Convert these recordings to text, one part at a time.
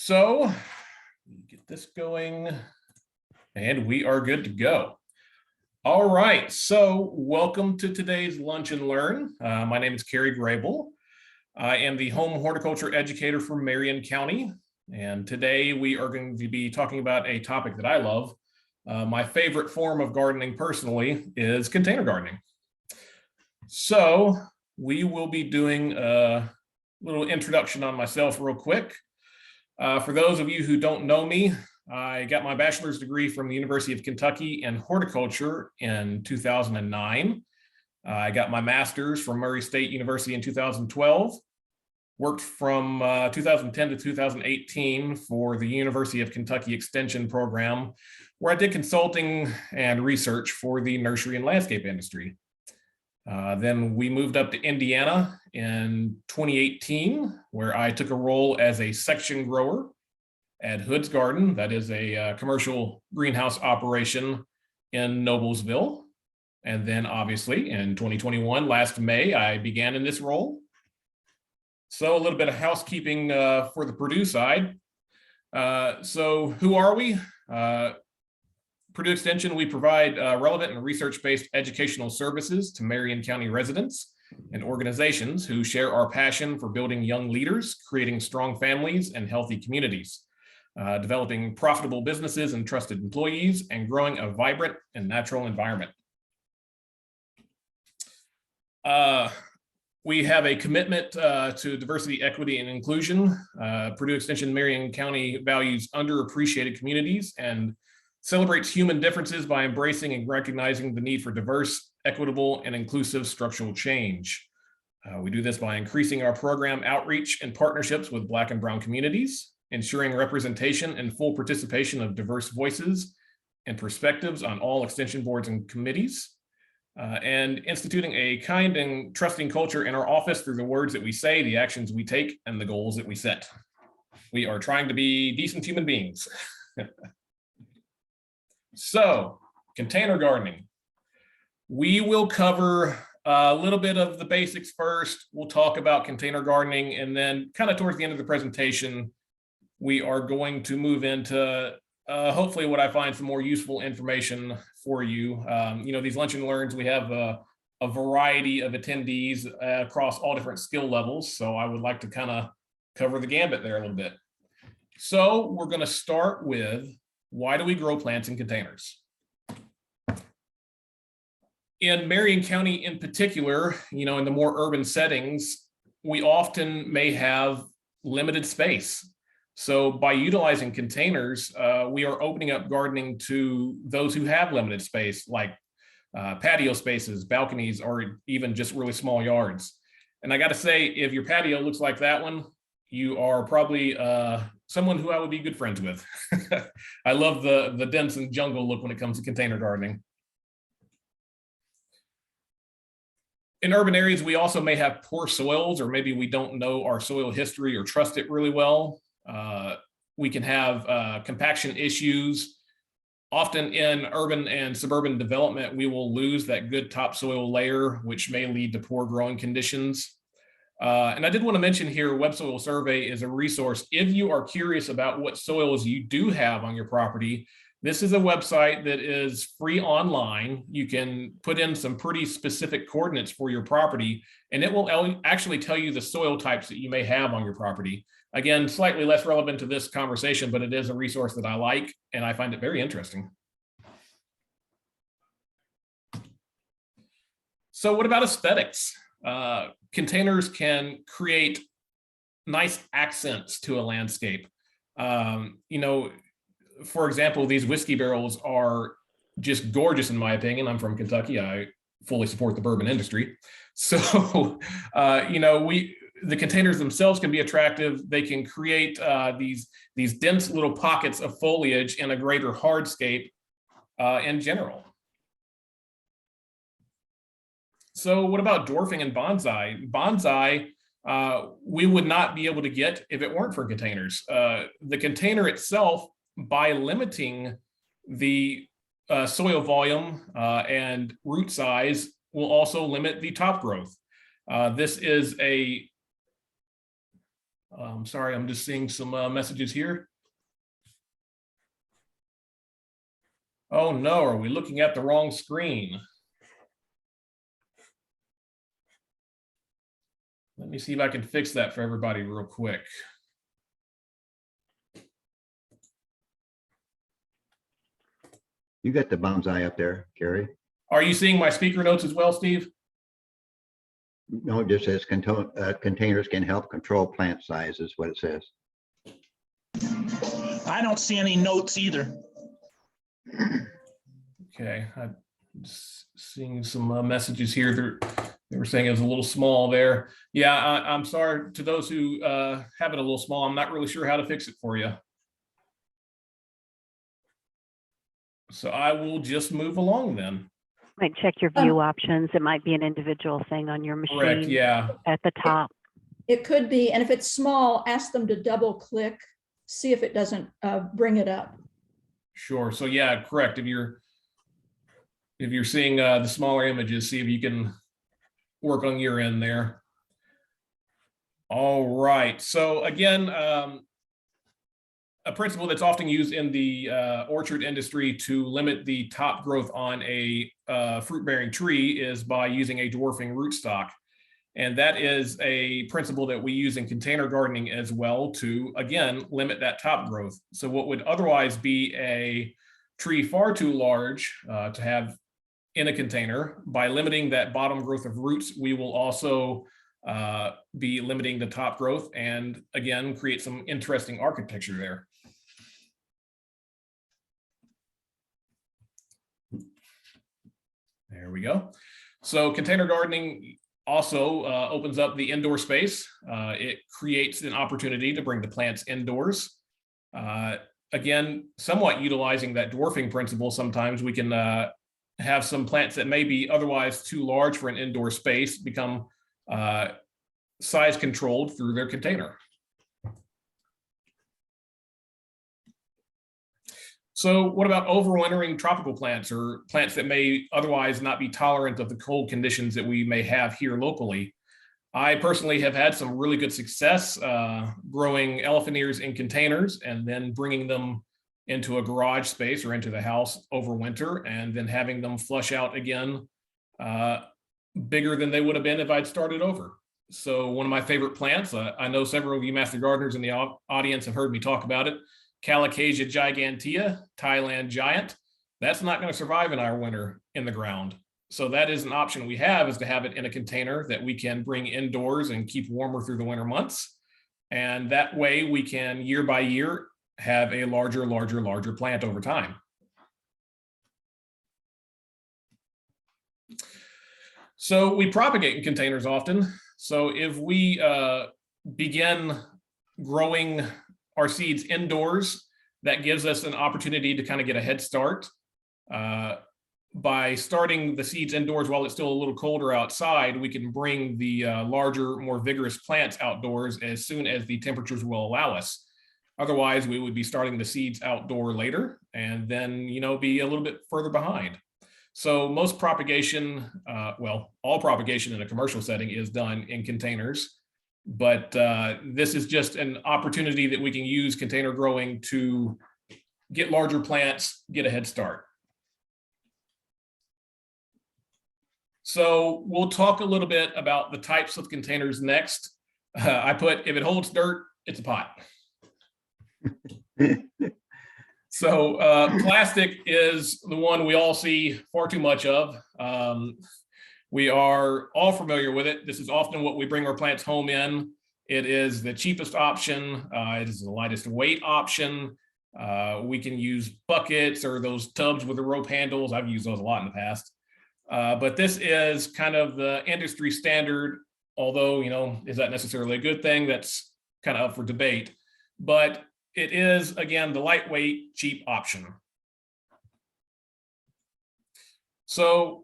So get this going and we are good to go. All right, so welcome to today's Lunch and Learn. My name is Carey Grable. I am the home horticulture educator for Marion County. And today we are going to be talking about a topic that I love. My favorite form of gardening personally is container gardening. So we will be doing a little introduction on myself real quick. For those of you who don't know me, I got my bachelor's degree from the University of Kentucky in horticulture in 2009. I got my master's from Murray State University in 2012. Worked from 2010 to 2018 for the University of Kentucky Extension program, where I did consulting and research for the nursery and landscape industry. Then we moved up to Indiana in 2018, where I took a role as a section grower at Hood's Garden. That is a commercial greenhouse operation in Noblesville. And then obviously in 2021, last May, I began in this role. So a little bit of housekeeping for the Purdue side. So who are we? Purdue Extension, we provide relevant and research-based educational services to Marion County residents and organizations who share our passion for building young leaders, creating strong families and healthy communities, developing profitable businesses and trusted employees, and growing a vibrant and natural environment. We have a commitment to diversity, equity, and inclusion. Purdue Extension Marion County values underappreciated communities and celebrates human differences by embracing and recognizing the need for diverse, equitable, and inclusive structural change. We do this by increasing our program outreach and partnerships with Black and Brown communities, ensuring representation and full participation of diverse voices and perspectives on all extension boards and committees, and instituting a kind and trusting culture in our office through the words that we say, the actions we take, and the goals that we set. We are trying to be decent human beings. So, container gardening. We will cover a little bit of the basics first. We'll talk about container gardening, and then kind of towards the end of the presentation, we are going to move into hopefully what I find some more useful information for you. These lunch and learns, we have a variety of attendees across all different skill levels. So I would like to kind of cover the gambit there a little bit. So we're going to start with, why do we grow plants in containers? In Marion County in particular, in the more urban settings, we often may have limited space. So by utilizing containers, we are opening up gardening to those who have limited space, like patio spaces, balconies, or even just really small yards. And I got to say, if your patio looks like that one, you are probably someone who I would be good friends with. I love the dense and jungle look when it comes to container gardening. In urban areas, we also may have poor soils, or maybe we don't know our soil history or trust it really well. We can have compaction issues. Often in urban and suburban development, we will lose that good topsoil layer, which may lead to poor growing conditions. And I did want to mention here, Web Soil Survey is a resource. If you are curious about what soils you do have on your property, this is a website that is free online. You can put in some pretty specific coordinates for your property, and it will actually tell you the soil types that you may have on your property. Again, slightly less relevant to this conversation, but it is a resource that I like, and I find it very interesting. So what about aesthetics? Containers can create nice accents to a landscape. For example, these whiskey barrels are just gorgeous in my opinion. I'm from Kentucky. I fully support the bourbon industry. So, the containers themselves can be attractive. They can create these dense little pockets of foliage in a greater hardscape in general. So what about dwarfing and bonsai? Bonsai, we would not be able to get if it weren't for containers. The container itself, by limiting the soil volume and root size, will also limit the top growth. This is a Sorry, I'm just seeing some messages here. Oh no, are we looking at the wrong screen? Let me see if I can fix that for everybody real quick. You got the bomb's eye up there, Carey. Are you seeing my speaker notes as well, Steve? No, it just says containers can help control plant size is what it says. I don't see any notes either. Okay, I'm just seeing some messages here. They were saying it was a little small there. Yeah, I'm sorry to those who have it a little small. I'm not really sure how to fix it for you. So I will just move along then. Might check your view options. It might be an individual thing on your machine. Correct, yeah. At the top. It could be, and if it's small, ask them to double click, see if it doesn't bring it up. Sure. So yeah, correct. If you're seeing the smaller images, see if you can work on your end there. All right. So again, a principle that's often used in the orchard industry to limit the top growth on a fruit-bearing tree is by using a dwarfing rootstock. And that is a principle that we use in container gardening as well to, again, limit that top growth. So what would otherwise be a tree far too large to have in a container, by limiting that bottom growth of roots, we will also be limiting the top growth and, again, create some interesting architecture there. There we go. So container gardening also opens up the indoor space. It creates an opportunity to bring the plants indoors. Again, somewhat utilizing that dwarfing principle, sometimes we can have some plants that may be otherwise too large for an indoor space become size controlled through their container. So what about overwintering tropical plants or plants that may otherwise not be tolerant of the cold conditions that we may have here locally? I personally have had some really good success growing elephant ears in containers and then bringing them into a garage space or into the house over winter and then having them flush out again bigger than they would have been if I'd started over. So one of my favorite plants, I know several of you master gardeners in the audience have heard me talk about it, Calicasia gigantea, Thailand giant. That's not going to survive in our winter in the ground. So that is an option we have, is to have it in a container that we can bring indoors and keep warmer through the winter months. And that way we can year by year have a larger plant over time. So we propagate in containers often. So if we begin growing our seeds indoors, that gives us an opportunity to kind of get a head start. By starting the seeds indoors while it's still a little colder outside, we can bring the larger, more vigorous plants outdoors as soon as the temperatures will allow us. Otherwise, we would be starting the seeds outdoor later and then, you know, be a little bit further behind. So most propagation, well, all propagation in a commercial setting is done in containers, but this is just an opportunity that we can use container growing to get larger plants, get a head start. So we'll talk a little bit about the types of containers next. I put, if it holds dirt, it's a pot. So plastic is the one we all see far too much of. We are all familiar with it. This is often what we bring our plants home in. It is the cheapest option. It is the lightest weight option. We can use buckets or those tubs with the rope handles. I've used those a lot in the past. But this is kind of the industry standard, although, you know, is that necessarily a good thing? That's kind of up for debate. But it is, again, the lightweight, cheap option. So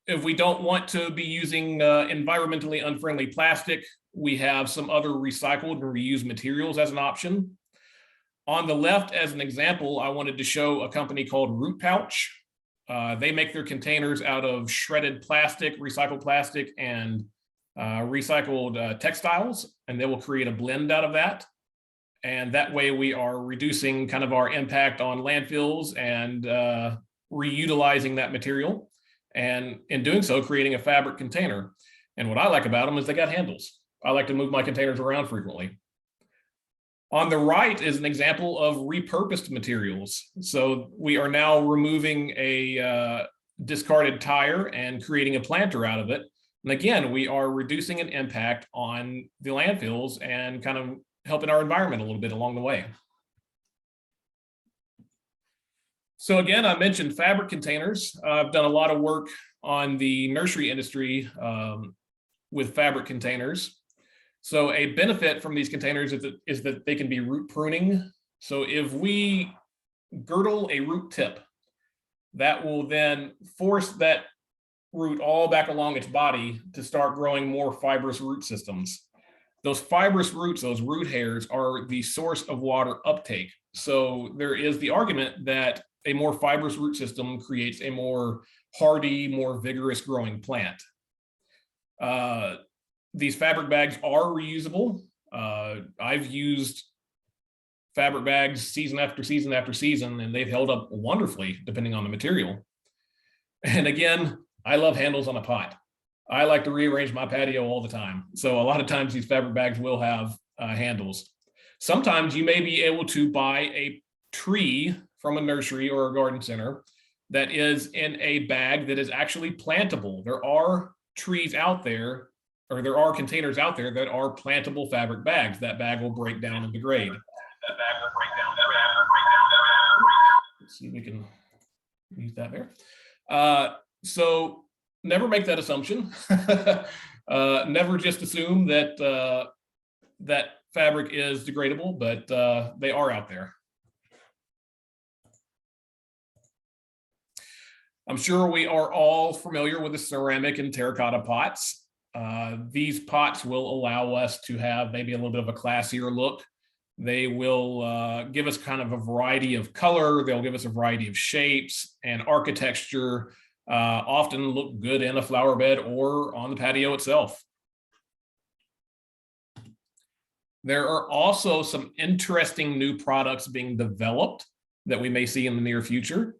if we don't want to be using environmentally unfriendly plastic, we have some other recycled and reused materials as an option. On the left, as an example, I wanted to show a company called Root Pouch. They make their containers out of shredded plastic, recycled plastic, and recycled textiles, and they will create a blend out of that. And that way we are reducing kind of our impact on landfills and reutilizing that material. And in doing so, creating a fabric container. And what I like about them is they got handles. I like to move my containers around frequently. On the right is an example of repurposed materials. So we are now removing a discarded tire and creating a planter out of it. And again, we are reducing an impact on the landfills and kind of helping our environment a little bit along the way. So again, I mentioned fabric containers. I've done a lot of work on the nursery industry with fabric containers. So a benefit from these containers is that they can be root pruning. So if we girdle a root tip, that will then force that root all back along its body to start growing more fibrous root systems. Those fibrous roots, those root hairs, are the source of water uptake. So there is the argument that a more fibrous root system creates a more hardy, more vigorous growing plant. These fabric bags are reusable. I've used fabric bags season after season after season, and they've held up wonderfully depending on the material. And again, I love handles on a pot. I like to rearrange my patio all the time. So a lot of times these fabric bags will have handles. Sometimes you may be able to buy a tree from a nursery or a garden center that is in a bag that is actually plantable. There are trees out there, or there are containers out there that are plantable fabric bags. That bag will break down and degrade. Let's see if we can use that there. So never make that assumption. Never just assume that that fabric is degradable, but they are out there. I'm sure we are all familiar with the ceramic and terracotta pots. These pots will allow us to have maybe a little bit of a classier look. They will give us kind of a variety of color. They'll give us a variety of shapes and architecture, often look good in a flower bed or on the patio itself. There are also some interesting new products being developed that we may see in the near future.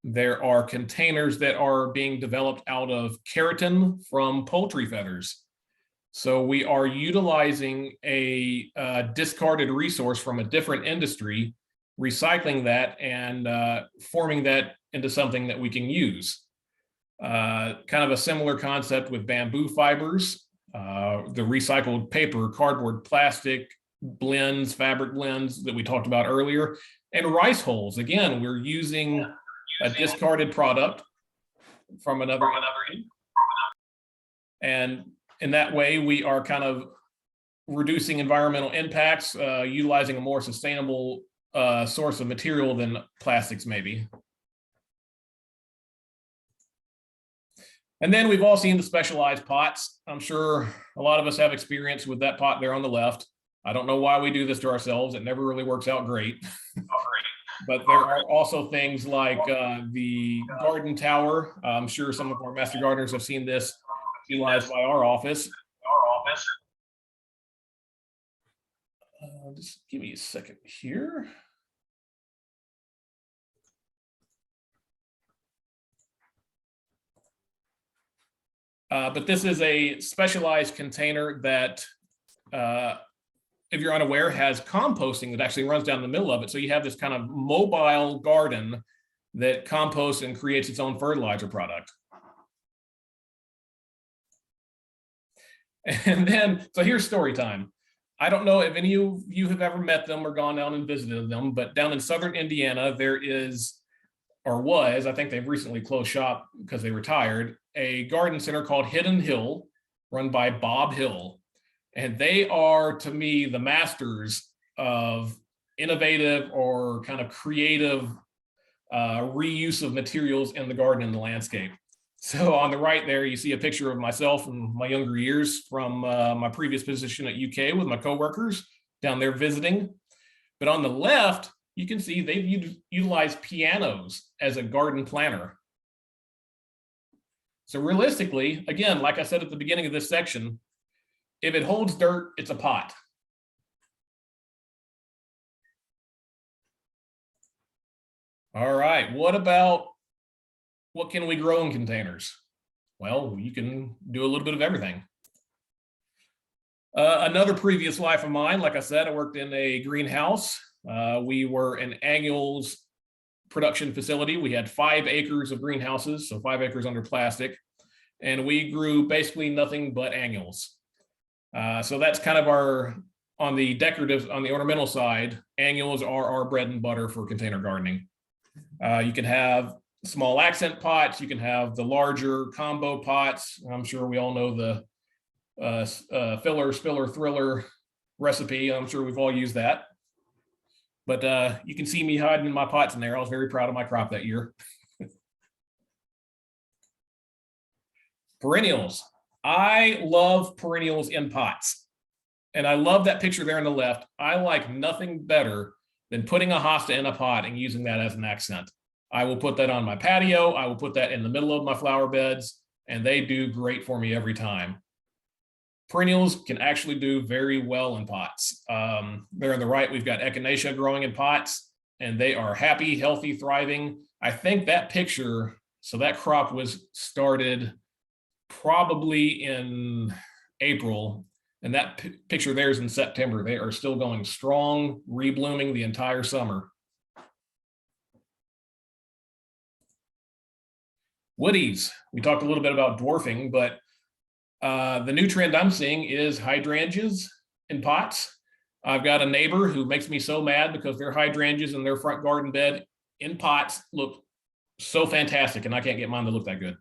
There are containers that are being developed out of keratin from poultry feathers. So we are utilizing a discarded resource from a different industry, recycling that and forming that into something that we can use. Kind of a similar concept with bamboo fibers, the recycled paper, cardboard, plastic blends, fabric blends that we talked about earlier, and rice hulls. Again, we're using a discarded product from another industry. And in that way, we are kind of reducing environmental impacts, utilizing a more sustainable source of material than plastics maybe. And then we've all seen the specialized pots. I'm sure a lot of us have experience with that pot there on the left. I don't know why we do this to ourselves. It never really works out great. But there are also things like the garden tower. I'm sure some of our master gardeners have seen this utilized by our office. Just give me a second here. But this is a specialized container that, if you're unaware, has composting that actually runs down the middle of it. So you have this kind of mobile garden that composts and creates its own fertilizer product. And then, so here's story time. I don't know if any of you have ever met them or gone down and visited them, but down in southern Indiana, there is, or was, I think they've recently closed shop because they retired, a garden center called Hidden Hill, run by Bob Hill. And they are, to me, the masters of innovative or kind of creative reuse of materials in the garden and the landscape. So on the right there, you see a picture of myself in my younger years from my previous position at UK with my coworkers down there visiting. But on the left, you can see they've utilized pianos as a garden planter. So realistically, again, like I said at the beginning of this section, if it holds dirt, it's a pot. All right, what can we grow in containers? Well, you can do a little bit of everything. Another previous life of mine, like I said, I worked in a greenhouse. We were an annuals production facility. We had 5 acres of greenhouses, so 5 acres under plastic, and we grew basically nothing but annuals. So that's kind of on the ornamental side, annuals are our bread and butter for container gardening. You can have small accent pots, you can have the larger combo pots. I'm sure we all know the filler, spiller, thriller recipe. I'm sure we've all used that. But you can see me hiding my pots in there. I was very proud of my crop that year. Perennials. I love perennials in pots. And I love that picture there on the left. I like nothing better than putting a hosta in a pot and using that as an accent. I will put that on my patio. I will put that in the middle of my flower beds, and they do great for me every time. Perennials can actually do very well in pots. There on the right, we've got echinacea growing in pots, and they are happy, healthy, thriving. I think that picture, so that crop was started probably in April, and that picture there is in September. They are still going strong, reblooming the entire summer. Woodies, we talked a little bit about dwarfing, but the new trend I'm seeing is hydrangeas in pots. I've got a neighbor who makes me so mad because their hydrangeas in their front garden bed in pots look so fantastic, and I can't get mine to look that good.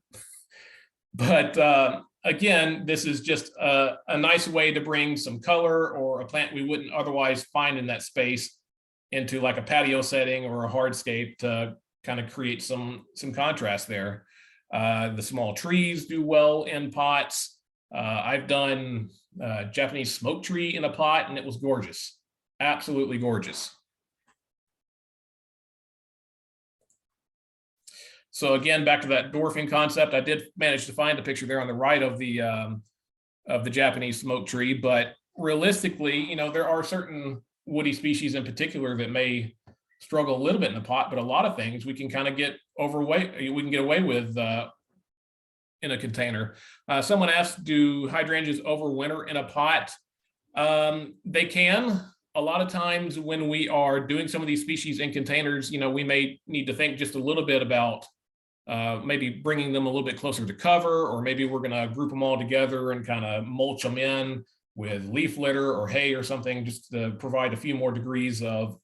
But again, this is just a nice way to bring some color or a plant we wouldn't otherwise find in that space into like a patio setting or a hardscape to kind of create some contrast there. The small trees do well in pots. I've done Japanese smoke tree in a pot, and it was gorgeous, absolutely gorgeous. So again, back to that dwarfing concept, I did manage to find a picture there on the right of the Japanese smoke tree, but realistically, you know, there are certain woody species in particular that may struggle a little bit in the pot, but a lot of things we can kind of get away with in a container. Someone asked, do hydrangeas overwinter in a pot? They can. A lot of times when we are doing some of these species in containers, you know, we may need to think just a little bit about maybe bringing them a little bit closer to cover, or maybe we're going to group them all together and kind of mulch them in with leaf litter or hay or something, just to provide a few more degrees of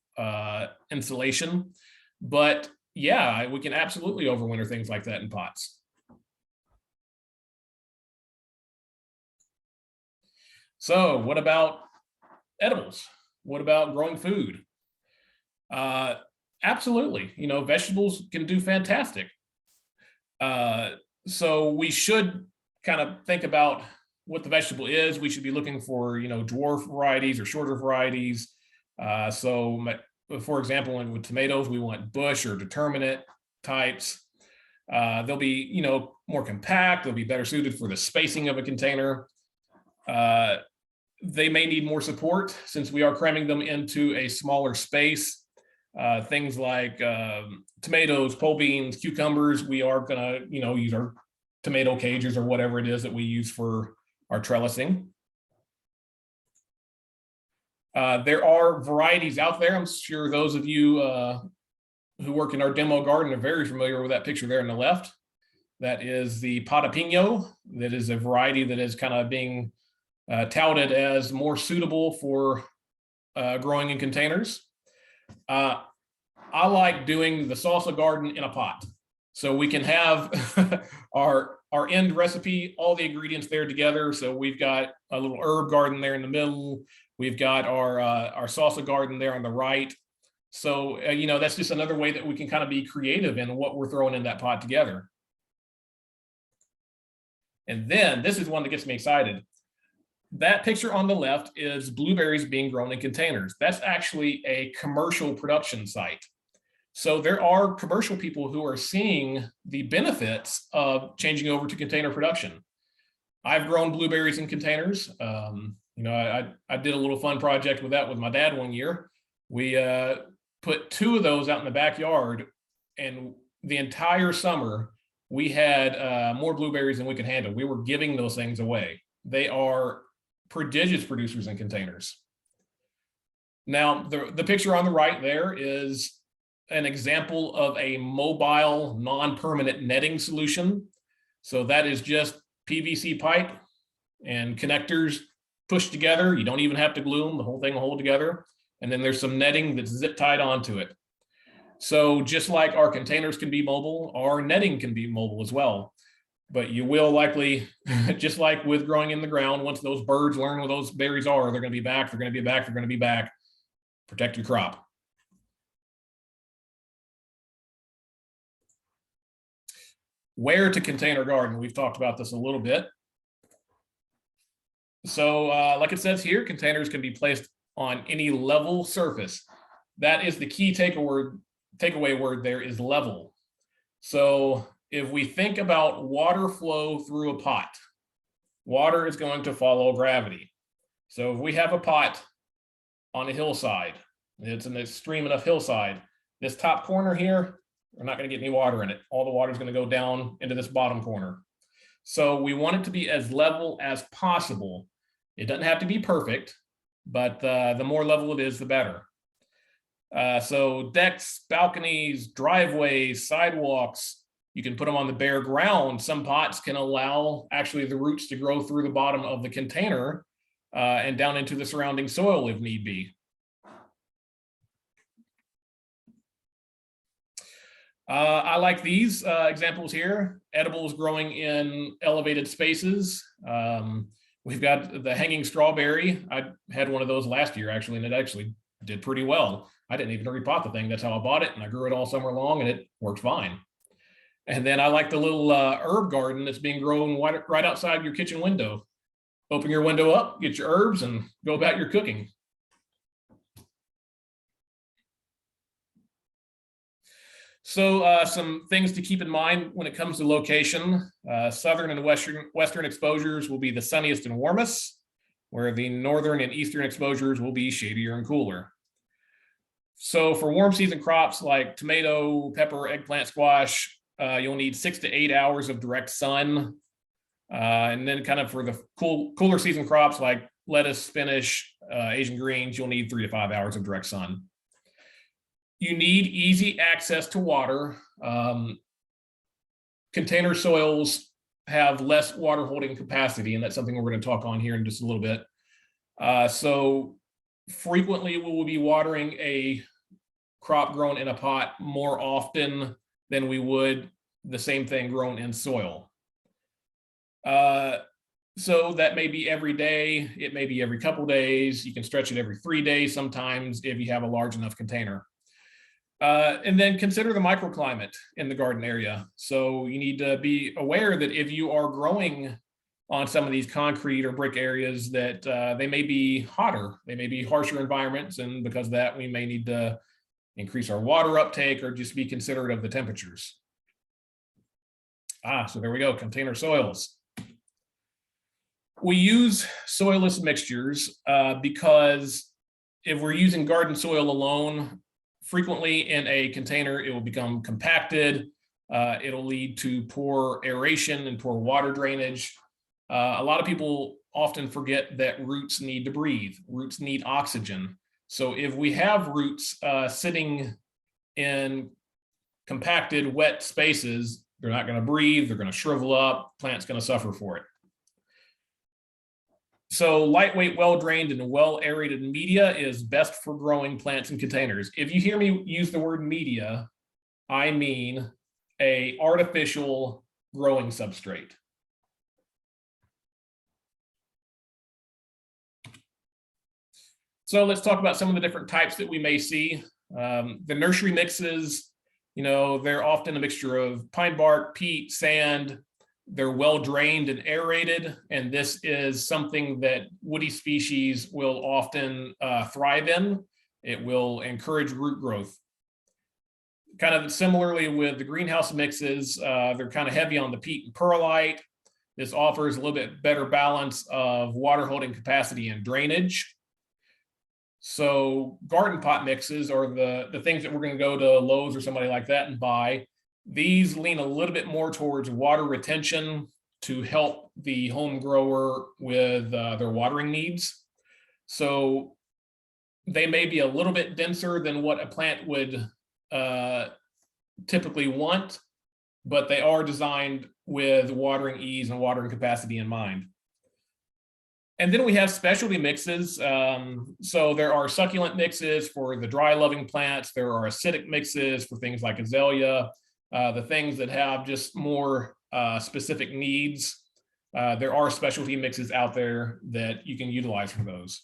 insulation. But yeah, we can absolutely overwinter things like that in pots. So what about edibles? What about growing food? Absolutely, you know, vegetables can do fantastic. So we should kind of think about what the vegetable is. We should be looking for, you know, dwarf varieties or shorter varieties. So for example, with tomatoes, we want bush or determinate types. They'll be, you know, more compact. They'll be better suited for the spacing of a container. They may need more support since we are cramming them into a smaller space. Things like tomatoes, pole beans, cucumbers, we are gonna, you know, use our tomato cages or whatever it is that we use for our trellising. There are varieties out there. I'm sure those of you who work in our demo garden are very familiar with that picture there on the left. That is the Patapino. That is a variety that is kind of being touted as more suitable for growing in containers. I like doing the salsa garden in a pot. So we can have our end recipe, all the ingredients there together. So we've got a little herb garden there in the middle. We've got our salsa garden there on the right. So, you know, that's just another way that we can kind of be creative in what we're throwing in that pot together. And then this is one that gets me excited. That picture on the left is blueberries being grown in containers. That's actually a commercial production site. So there are commercial people who are seeing the benefits of changing over to container production. I've grown blueberries in containers. I did a little fun project with that with my dad one year. We put 2 of those out in the backyard, and the entire summer we had more blueberries than we could handle. We were giving those things away. They are prodigious producers in containers. Now, the picture on the right there is an example of a mobile non-permanent netting solution. So that is just PVC pipe and connectors pushed together. You don't even have to glue them. The whole thing will hold together. And then there's some netting that's zip tied onto it. So just like our containers can be mobile, our netting can be mobile as well. But you will likely, just like with growing in the ground, once those birds learn where those berries are, they're going to be back, they're going to be back, they're going to be back. Protect your crop. Where to container garden? We've talked about this a little bit. So like it says here, containers can be placed on any level surface. That is the key takeaway word there is level. So if we think about water flow through a pot, water is going to follow gravity. So if we have a pot on a hillside, it's an extreme enough hillside, this top corner here, we're not going to get any water in it. All the water is going to go down into this bottom corner. So we want it to be as level as possible. It doesn't have to be perfect, but the more level it is, the better. So decks, balconies, driveways, sidewalks, you can put them on the bare ground. Some pots can allow actually the roots to grow through the bottom of the container and down into the surrounding soil if need be. I like these examples here. Edibles growing in elevated spaces. We've got the hanging strawberry. I had one of those last year actually, and it actually did pretty well. I didn't even repot the thing. That's how I bought it, and I grew it all summer long, and it worked fine. And then I like the little herb garden that's being grown right outside your kitchen window. Open your window up, get your herbs, and go about your cooking. So some things to keep in mind when it comes to location. Southern and western exposures will be the sunniest and warmest, where the northern and eastern exposures will be shadier and cooler. So for warm season crops like tomato, pepper, eggplant, squash, you'll need 6 to 8 hours of direct sun. And then kind of for the cooler season crops like lettuce, spinach, Asian greens, you'll need 3 to 5 hours of direct sun. You need easy access to water. Container soils have less water holding capacity, and that's something we're going to talk on here in just a little bit. So frequently we will be watering a crop grown in a pot more often than we would the same thing grown in soil. So that may be every day, it may be every couple days, you can stretch it every 3 days sometimes if you have a large enough container. And then consider the microclimate in the garden area. So you need to be aware that if you are growing on some of these concrete or brick areas that they may be hotter, they may be harsher environments, and because of that we may need to increase our water uptake or just be considerate of the temperatures. So there we go, container soils. We use soilless mixtures because if we're using garden soil alone, frequently in a container, it will become compacted. It'll lead to poor aeration and poor water drainage. A lot of people often forget that roots need to breathe. Roots need oxygen. So if we have roots sitting in compacted, wet spaces, they're not going to breathe, they're going to shrivel up, plant's going to suffer for it. So lightweight, well-drained, and well-aerated media is best for growing plants in containers. If you hear me use the word media, I mean an artificial growing substrate. So let's talk about some of the different types that we may see. The nursery mixes, they're often a mixture of pine bark, peat, sand. They're well drained and aerated, and this is something that woody species will often thrive in. It will encourage root growth. kind of similarly with the greenhouse mixes, they're kind of heavy on the peat and perlite. This offers a little bit better balance of water holding capacity and drainage. So garden pot mixes are the things that we're going to go to Lowe's or somebody like that and buy. These lean a little bit more towards water retention to help the home grower with their watering needs. So they may be a little bit denser than what a plant would typically want, but they are designed with watering ease and watering capacity in mind. And then we have specialty mixes. So there are succulent mixes for the dry loving plants. There are acidic mixes for things like azalea, the things that have just more specific needs. There are specialty mixes out there that you can utilize for those.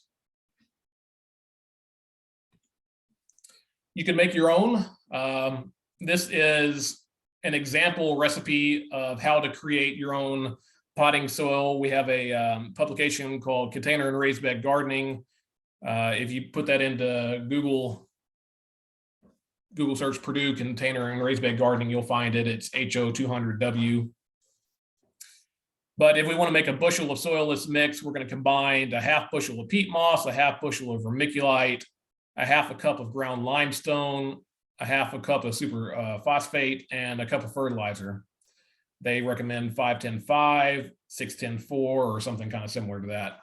You can make your own. This is an example recipe of how to create your own potting soil. We have a publication called Container and Raised Bed Gardening. If you put that into Google search Purdue Container and Raised Bed Gardening, you'll find it. It's HO200W. But if we want to make a bushel of soilless mix, we're going to combine a half bushel of peat moss, a half bushel of vermiculite, a half a cup of ground limestone, a half a cup of super phosphate, and a cup of fertilizer. They recommend 5-10-5, 6-10-4, or something kind of similar to that.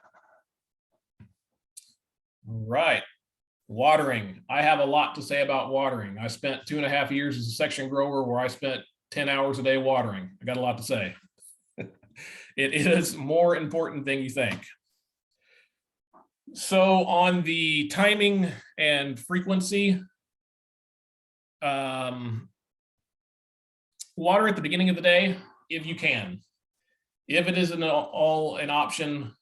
All right, watering. I have a lot to say about watering. I spent 2.5 years as a section grower where I spent 10 hours a day watering. I got a lot to say. It is more important than you think. So on the timing and frequency, water at the beginning of the day, if you can. If it isn't all an option,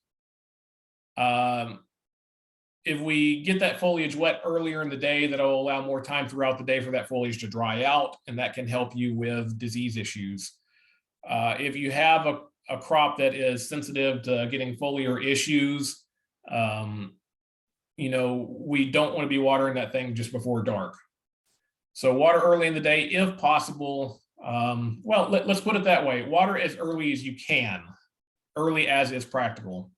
if we get that foliage wet earlier in the day, that'll allow more time throughout the day for that foliage to dry out, and that can help you with disease issues. If you have a crop that is sensitive to getting foliar issues, you know, we don't want to be watering that thing just before dark. So water early in the day, if possible. Well, let's put it that way. Water as early as you can, early as is practical.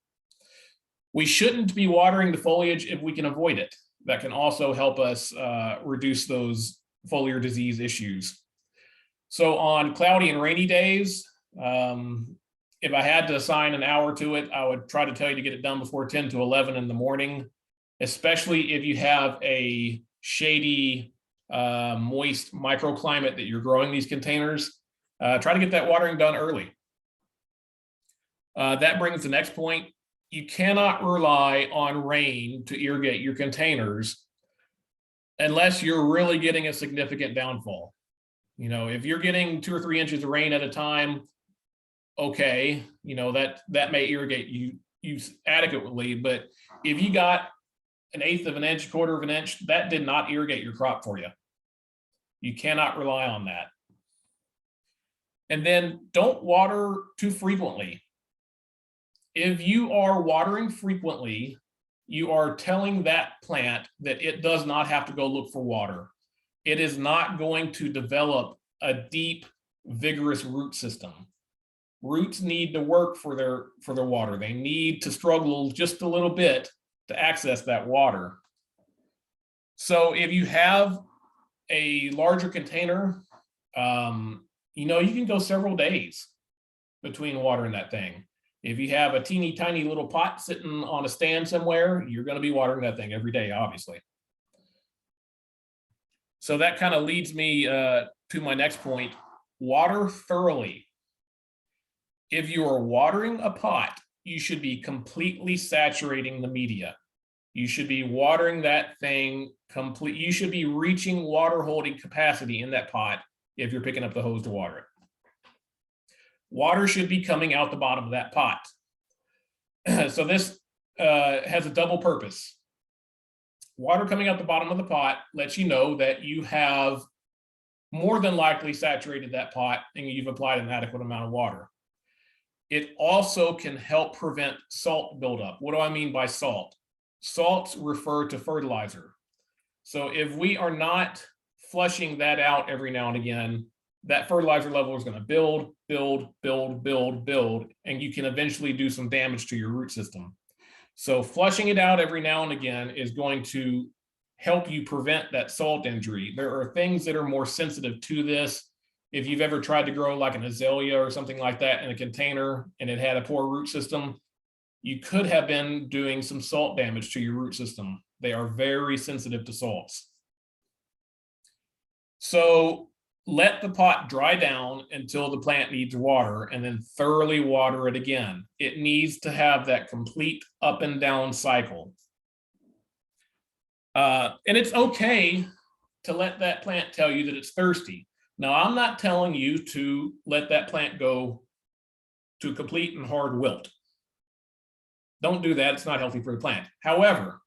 We shouldn't be watering the foliage if we can avoid it. That can also help us reduce those foliar disease issues. So on cloudy and rainy days, if I had to assign an hour to it, I would try to tell you to get it done before 10 to 11 in the morning, especially if you have a shady, moist microclimate that you're growing these containers. Try to get that watering done early. That brings the next point. You cannot rely on rain to irrigate your containers unless you're really getting a significant downfall. You know, if you're getting 2 or 3 inches of rain at a time, okay, you know, that may irrigate you adequately, but if you got 1/8 of an inch, 1/4 of an inch, that did not irrigate your crop for you. You cannot rely on that. And then don't water too frequently. If you are watering frequently, you are telling that plant that it does not have to go look for water. It is not going to develop a deep, vigorous root system. Roots need to work for their water. They need to struggle just a little bit to access that water. So if you have a larger container, you know, you can go several days between watering that thing. If you have a teeny tiny little pot sitting on a stand somewhere, you're going to be watering that thing every day, obviously. So that kind of leads me to my next point. Water thoroughly. If you are watering a pot, you should be completely saturating the media. You should be watering that thing complete. You should be reaching water holding capacity in that pot if you're picking up the hose to water it. Water should be coming out the bottom of that pot. So this has a double purpose. Water coming out the bottom of the pot lets you know that you have more than likely saturated that pot and you've applied an adequate amount of water. It also can help prevent salt buildup. What do I mean by salt? Salts refer to fertilizer. So if we are not flushing that out every now and again, that fertilizer level is going to build, and you can eventually do some damage to your root system. So flushing it out every now and again is going to help you prevent that salt injury. There are things that are more sensitive to this. If you've ever tried to grow like an azalea or something like that in a container and it had a poor root system, you could have been doing some salt damage to your root system. They are very sensitive to salts. So let the pot dry down until the plant needs water, and then thoroughly water it again. It needs to have that complete up and down cycle. And it's okay to let that plant tell you that it's thirsty. Now, I'm not telling you to let that plant go to a complete and hard wilt. Don't do that. It's not healthy for the plant. However,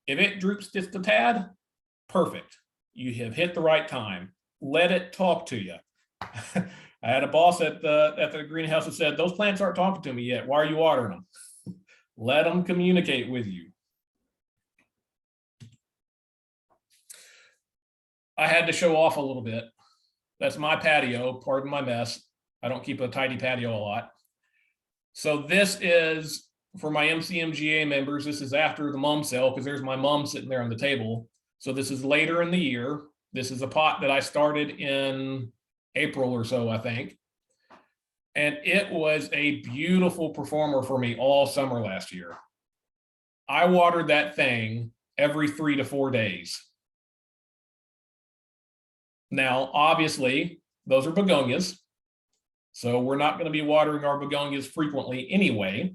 if it droops just a tad, perfect. You have hit the right time. Let it talk to you. I had a boss at the greenhouse that said, those plants aren't talking to me yet. Why are you watering them? Let them communicate with you. I had to show off a little bit. That's my patio, pardon my mess. I don't keep a tidy patio a lot. So this is, for my MCMGA members, this is after the mum sale, because there's my mum sitting there on the table. So this is later in the year. This is a pot that I started in April or so, I think. And it was a beautiful performer for me all summer last year. I watered that thing every 3 to 4 days. Now, obviously, those are begonias. So we're not going to be watering our begonias frequently anyway.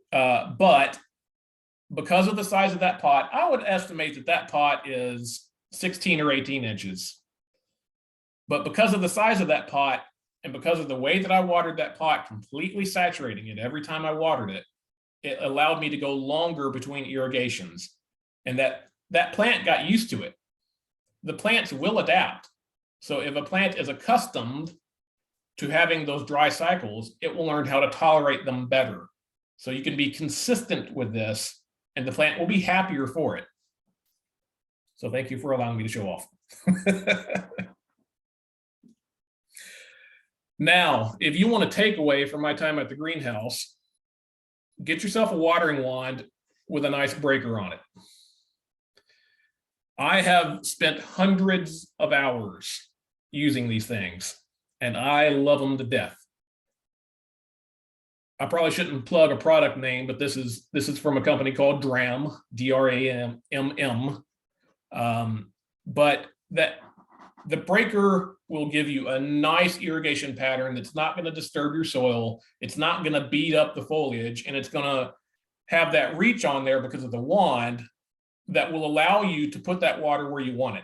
But because of the size of that pot, I would estimate that that pot is 16 or 18 inches. But because of the size of that pot, and because of the way that I watered that pot, completely saturating it every time I watered it, it allowed me to go longer between irrigations. And that plant got used to it. The plants will adapt. So if a plant is accustomed to having those dry cycles, it will learn how to tolerate them better. So you can be consistent with this, and the plant will be happier for it. So thank you for allowing me to show off. Now, if you want to take away from my time at the greenhouse, get yourself a watering wand with a nice breaker on it. I have spent hundreds of hours using these things, and I love them to death. I probably shouldn't plug a product name, but this is from a company called DRAMM, D-R-A-M-M. But that the breaker will give you a nice irrigation pattern that's not going to disturb your soil. It's not going to beat up the foliage, and it's going to have that reach on there because of the wand that will allow you to put that water where you want it.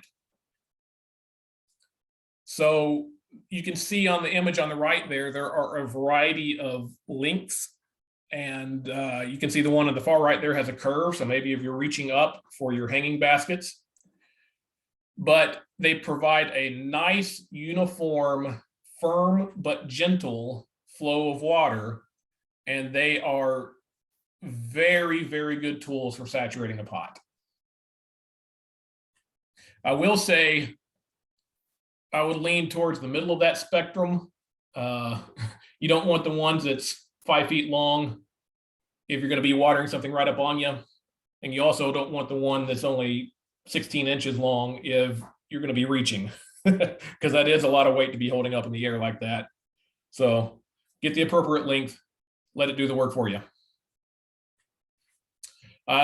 So you can see on the image on the right there are a variety of lengths, and you can see the one on the far right there has a curve. So maybe if you're reaching up for your hanging baskets, but they provide a nice, uniform, firm, but gentle flow of water. And they are very, very good tools for saturating a pot. I will say, I would lean towards the middle of that spectrum. You don't want the ones that's 5 feet long if you're going to be watering something right up on you. And you also don't want the one that's only 16 inches long if you're going to be reaching, because that is a lot of weight to be holding up in the air like that. So get the appropriate length, let it do the work for you.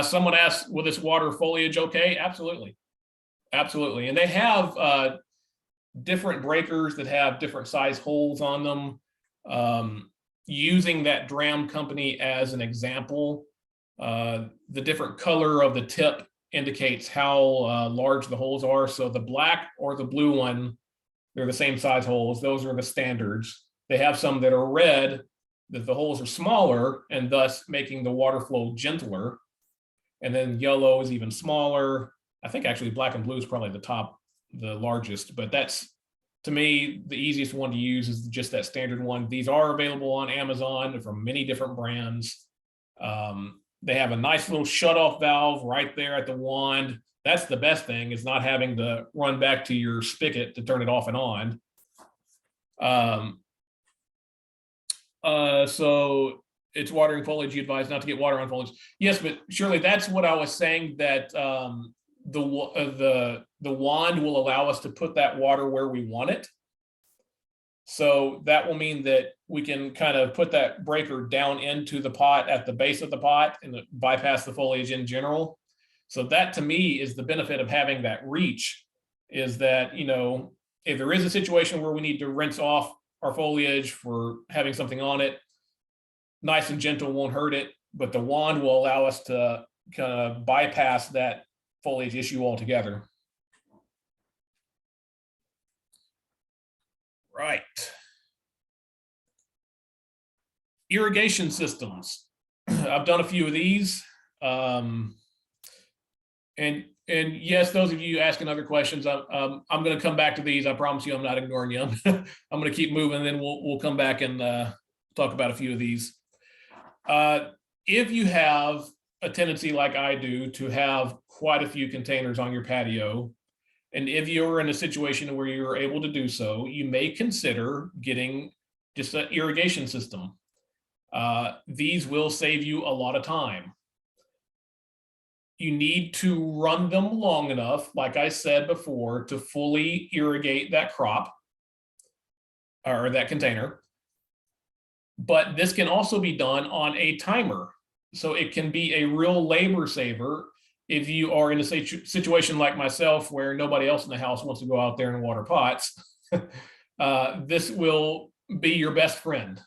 Someone asked, will this water foliage okay? Absolutely. Absolutely. And they have different breakers that have different size holes on them. Using that DRAMM company as an example, the different color of the tip indicates how large the holes are. So the black or the blue one, they're the same size holes. Those are the standards. They have some that are red, that the holes are smaller and thus making the water flow gentler. And then yellow is even smaller. I think actually black and blue is probably the largest, but that's, to me, the easiest one to use is just that standard one. These are available on Amazon from many different brands. They have a nice little shutoff valve right there at the wand That's the best thing, is not having to run back to your spigot to turn it off and on. So it's watering foliage. You advise not to get water on foliage. Yes, but surely that's what I was saying, that the wand will allow us to put that water where we want it. So that will mean that we can kind of put that breaker down into the pot at the base of the pot and bypass the foliage in general. So that, to me, is the benefit of having that reach, is that, you know, if there is a situation where we need to rinse off our foliage for having something on it, nice and gentle, won't hurt it, but the wand will allow us to kind of bypass that foliage issue altogether. Right. Irrigation systems. I've done a few of these. And yes, those of you asking other questions, I'm going to come back to these. I promise you, I'm not ignoring you. I'm going to keep moving, and then we'll come back and talk about a few of these. If you have a tendency, like I do, to have quite a few containers on your patio, and if you're in a situation where you're able to do so, you may consider getting just an irrigation system. These will save you a lot of time. You need to run them long enough, like I said before, to fully irrigate that crop or that container. But this can also be done on a timer. So it can be a real labor saver if you are in a situation like myself, where nobody else in the house wants to go out there and water pots. This will be your best friend.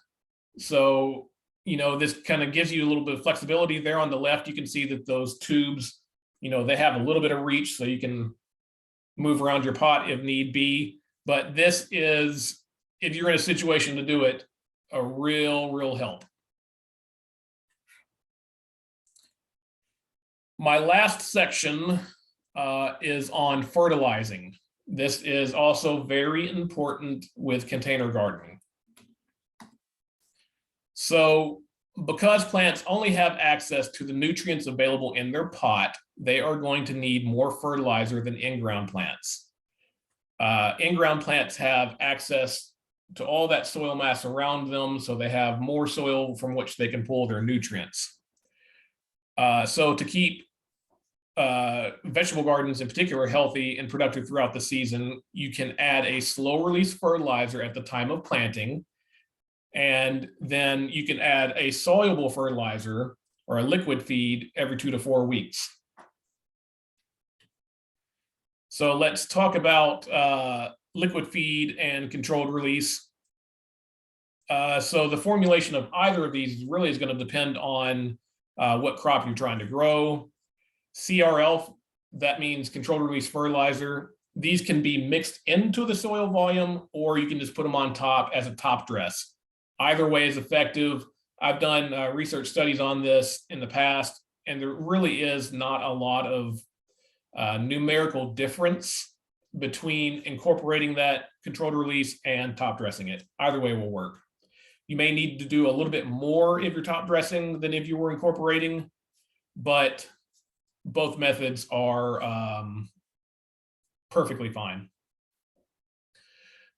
So, you know, this kind of gives you a little bit of flexibility. There on the left, you can see that those tubes, you know, they have a little bit of reach, so you can move around your pot if need be. But this is, if you're in a situation to do it, a real help. My last section is on fertilizing. This is also very important with container gardening. So because plants only have access to the nutrients available in their pot, they are going to need more fertilizer than in-ground plants. In-ground plants have access to all that soil mass around them, so they have more soil from which they can pull their nutrients. So to keep vegetable gardens in particular healthy and productive throughout the season, you can add a slow release fertilizer at the time of planting, and then you can add a soluble fertilizer or a liquid feed every 2 to 4 weeks. So let's talk about liquid feed and controlled release. So the formulation of either of these really is going to depend on what crop you're trying to grow. CRL, that means controlled release fertilizer. These can be mixed into the soil volume, or you can just put them on top as a top dress. Either way is effective. I've done research studies on this in the past, and there really is not a lot of numerical difference between incorporating that controlled release and top dressing it. Either way will work. You may need to do a little bit more if you're top dressing than if you were incorporating, but both methods are perfectly fine.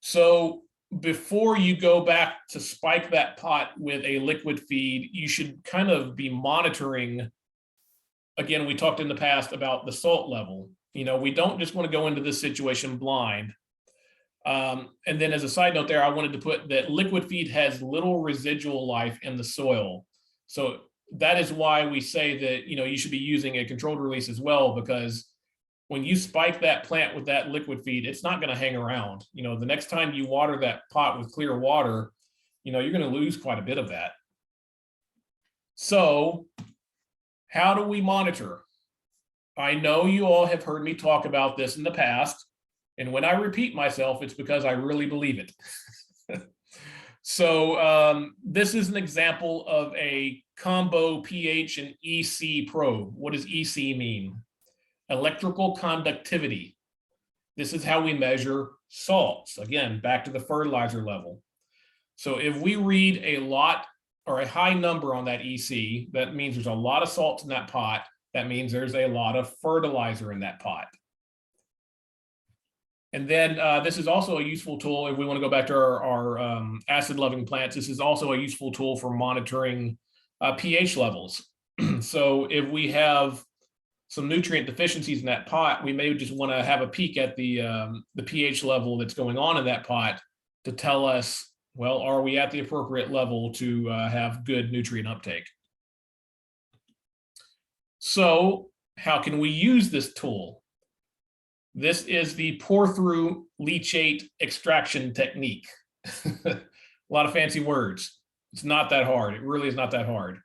So before you go back to spike that pot with a liquid feed, you should kind of be monitoring. Again, we talked in the past about the salt level. You know, we don't just want to go into this situation blind. And then as a side note there, I wanted to put that liquid feed has little residual life in the soil. So that is why we say that, you know, you should be using a controlled release as well, because when you spike that plant with that liquid feed, it's not going to hang around. You know, the next time you water that pot with clear water, you know, you're going to lose quite a bit of that. So how do we monitor? I know you all have heard me talk about this in the past, and when I repeat myself, it's because I really believe it. So this is an example of a combo pH and EC probe. What does EC mean? Electrical conductivity. This is how we measure salts. Again, back to the fertilizer level. So if we read a lot or a high number on that EC, that means there's a lot of salts in that pot. That means there's a lot of fertilizer in that pot. And then this is also a useful tool if we want to go back to our acid-loving plants. This is also a useful tool for monitoring pH levels. So if we have some nutrient deficiencies in that pot, we may just want to have a peek at the pH level that's going on in that pot to tell us, well, are we at the appropriate level to have good nutrient uptake? So how can we use this tool? This is the pour-through leachate extraction technique. A lot of fancy words. It's not that hard. It really is not that hard.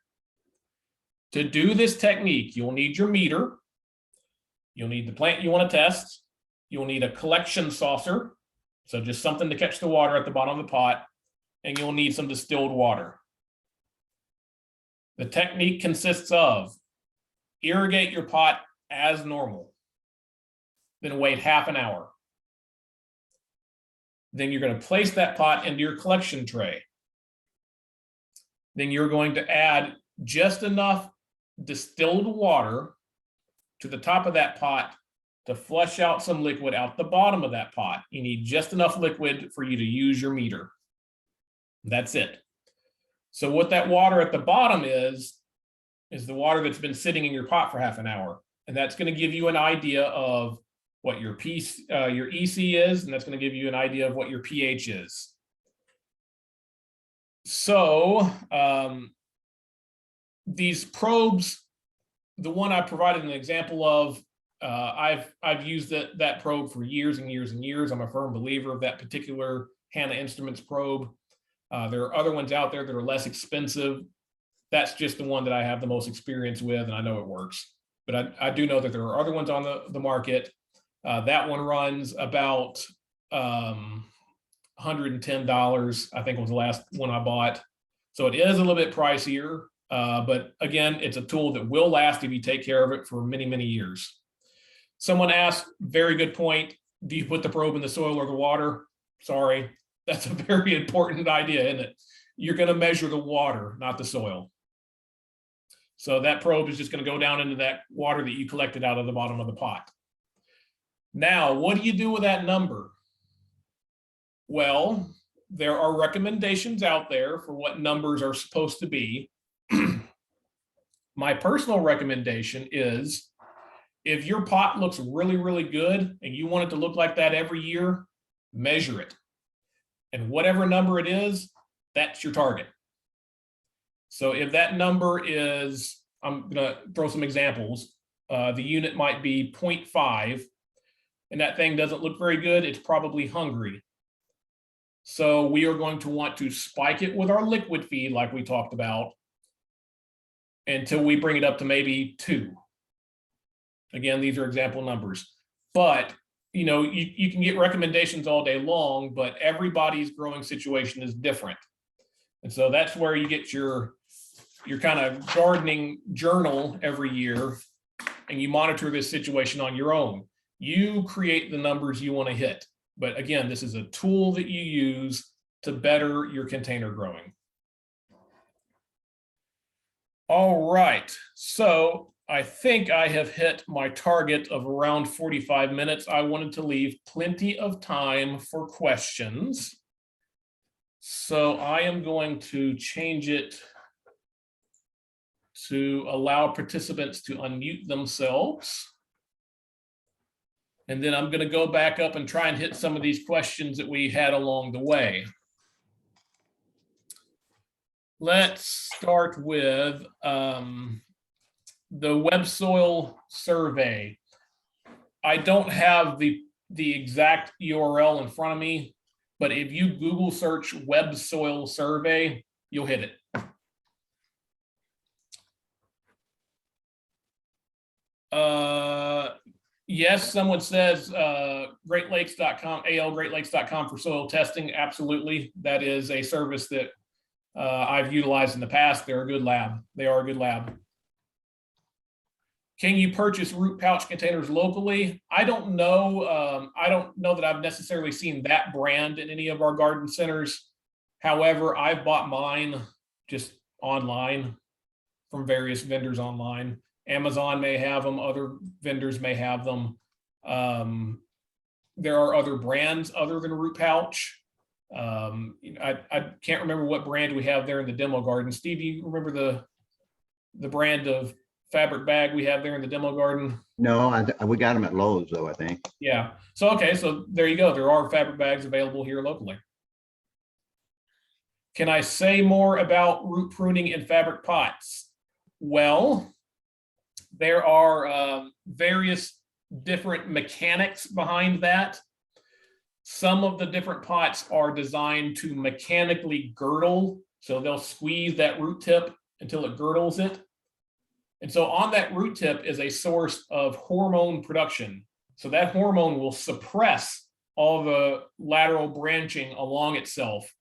To do this technique, you'll need your meter. You'll need the plant you want to test. You'll need a collection saucer, so just something to catch the water at the bottom of the pot, and you'll need some distilled water. The technique consists of irrigate your pot as normal, then wait half an hour. Then you're going to place that pot into your collection tray. Then you're going to add just enough distilled water to the top of that pot to flush out some liquid out the bottom of that pot. You need just enough liquid for you to use your meter. That's it. So what that water at the bottom is the water that's been sitting in your pot for half an hour. And that's going to give you an idea of what your EC is, and that's going to give you an idea of what your pH is. So these probes, the one I provided an example of, I've used that probe for years and years and years. I'm a firm believer of that particular Hanna Instruments probe. There are other ones out there that are less expensive. That's just the one that I have the most experience with, and I know it works. But I do know that there are other ones on the market. That one runs about $110, I think was the last one I bought. So it is a little bit pricier, but again, it's a tool that will last if you take care of it for many, many years. Someone asked, very good point, do you put the probe in the soil or the water? Sorry, that's a very important idea, isn't it? You're going to measure the water, not the soil. So that probe is just going to go down into that water that you collected out of the bottom of the pot. Now, what do you do with that number? Well, there are recommendations out there for what numbers are supposed to be. My personal recommendation is if your pot looks really, really good and you want it to look like that every year, measure it. And whatever number it is, that's your target. So if that number is, I'm going to throw some examples. The unit might be 0.5, and that thing doesn't look very good. It's probably hungry. So we are going to want to spike it with our liquid feed, like we talked about, until we bring it up to maybe 2. Again, these are example numbers. But you know, you can get recommendations all day long, but everybody's growing situation is different. And so that's where you get your kind of gardening journal every year, and you monitor this situation on your own. You create the numbers you want to hit. But again, this is a tool that you use to better your container growing. All right, so I think I have hit my target of around 45 minutes. I wanted to leave plenty of time for questions. So I am going to change it to allow participants to unmute themselves. And then I'm going to go back up and try and hit some of these questions that we had along the way. Let's start with the web soil survey. I don't have the exact URL in front of me, but if you Google search web soil survey, you'll hit it. Yes, someone says greatlakes.com, algreatlakes.com for soil testing. Absolutely. That is a service that I've utilized in the past. They're a good lab. They are a good lab. Can you purchase root pouch containers locally? I don't know. I don't know that I've necessarily seen that brand in any of our garden centers. However, I've bought mine just online from various vendors online. Amazon may have them, other vendors may have them. There are other brands other than Root Pouch. I can't remember what brand we have there in the demo garden. Steve, do you remember the brand of fabric bag we have there in the demo garden? No, we got them at Lowe's though, I think. Yeah. So, okay. So there you go. There are fabric bags available here locally. Can I say more about root pruning in fabric pots? Well, there are various different mechanics behind that. Some of the different pots are designed to mechanically girdle. So they'll squeeze that root tip until it girdles it. And so on that root tip is a source of hormone production. So that hormone will suppress all the lateral branching along itself.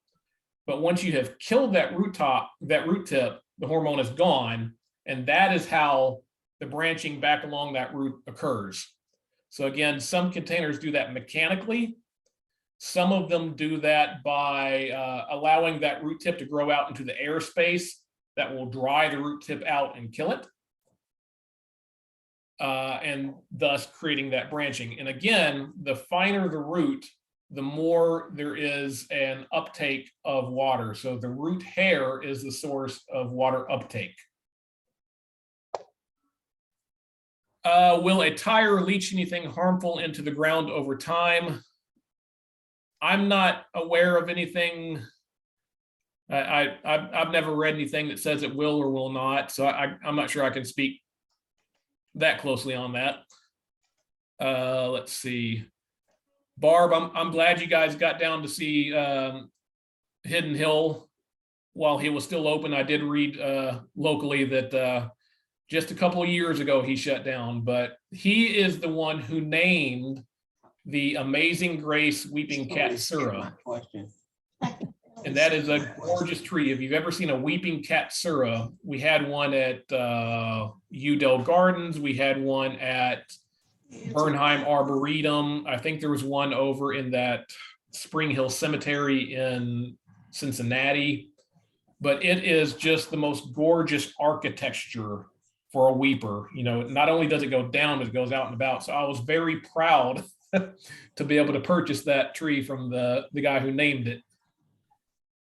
But once you have killed that root tip, the hormone is gone. And that is how the branching back along that root occurs. So again, some containers do that mechanically. Some of them do that by allowing that root tip to grow out into the airspace that will dry the root tip out and kill it. And thus creating that branching. And again, the finer the root, the more there is an uptake of water. So the root hair is the source of water uptake. Will a tire leach anything harmful into the ground over time? I'm not aware of anything. I've never read anything that says it will or will not. So I'm not sure I can speak that closely on that. Let's see. Barb, I'm glad you guys got down to see Hidden Hill while he was still open. I did read locally that just a couple of years ago he shut down, but he is the one who named the Amazing Grace Weeping Katsura. And that is a gorgeous tree. If you've ever seen a weeping Katsura, we had one at Udell Gardens. We had one at Bernheim Arboretum. I think there was one over in that Spring Hill Cemetery in Cincinnati. But it is just the most gorgeous architecture for a weeper. You know, not only does it go down, but it goes out and about. So I was very proud to be able to purchase that tree from the guy who named it.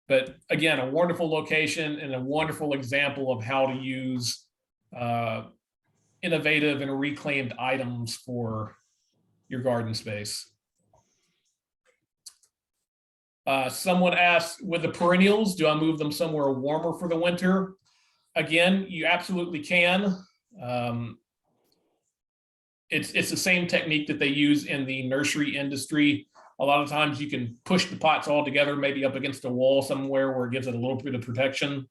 But again, a wonderful location and a wonderful example of how to use innovative and reclaimed items for your garden space. Someone asked, with the perennials, do I move them somewhere warmer for the winter? Again, you absolutely can. It's the same technique that they use in the nursery industry. A lot of times you can push the pots all together, maybe up against a wall somewhere where it gives it a little bit of protection.